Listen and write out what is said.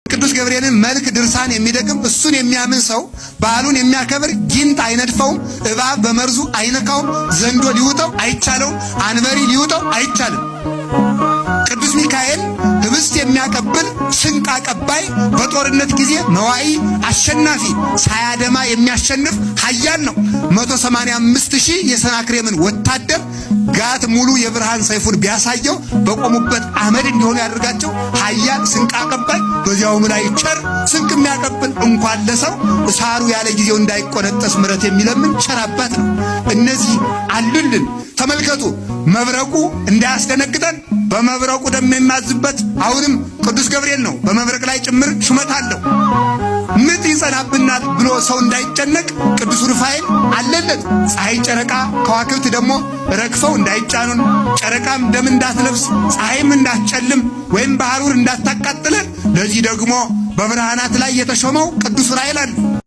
ቅዱስ ገብርኤልን መልክ ድርሳን የሚደግም እሱን የሚያምን ሰው በዓሉን የሚያከብር ጊንጥ አይነድፈውም፣ እባብ በመርዙ አይነካውም፣ ዘንዶ ሊውጠው አይቻለውም፣ አንበሪ ሊውጠው አይቻልም። ቅዱስ ሚካኤል ህብስት የሚያቀብል ስንቅ አቀባይ፣ በጦርነት ጊዜ መዋኢ አሸናፊ፣ ሳያደማ የሚያሸንፍ ኃያል ነው። 185,000 የሰናክሬምን ወታደር ጋት ሙሉ የብርሃን ሰይፉን ቢያሳየው በቆሙበት አመድ እንዲሆኑ ያደርጋቸው ኃያል ስንቅ አቀባይ፣ በዚያውም ላይ ቸር ስንቅ የሚያቀብል እንኳን ለሰው እሳሩ ያለ ጊዜው እንዳይቆነጠስ ምሕረት የሚለምን ቸር አባት ነው። እነዚህ አሉልን። ተመልከቱ፣ መብረቁ እንዳያስደነግጠን በመብረቁ ደም የሚያዝበት አሁንም ቅዱስ ገብርኤል ነው። በመብረቅ ላይ ጭምር ሹመት አለው። ምጥ ይጸናብናል ብሎ ሰው እንዳይጨነቅ ቅዱስ ሩፋኤል አለለት። ፀሐይ፣ ጨረቃ፣ ከዋክብት ደግሞ ረግፈው እንዳይጫኑን፣ ጨረቃም ደም እንዳትለብስ፣ ፀሐይም እንዳትጨልም ወይም በሐሩር እንዳታቃጥለን፣ ለዚህ ደግሞ በብርሃናት ላይ የተሾመው ቅዱስ ኡራኤል አለ።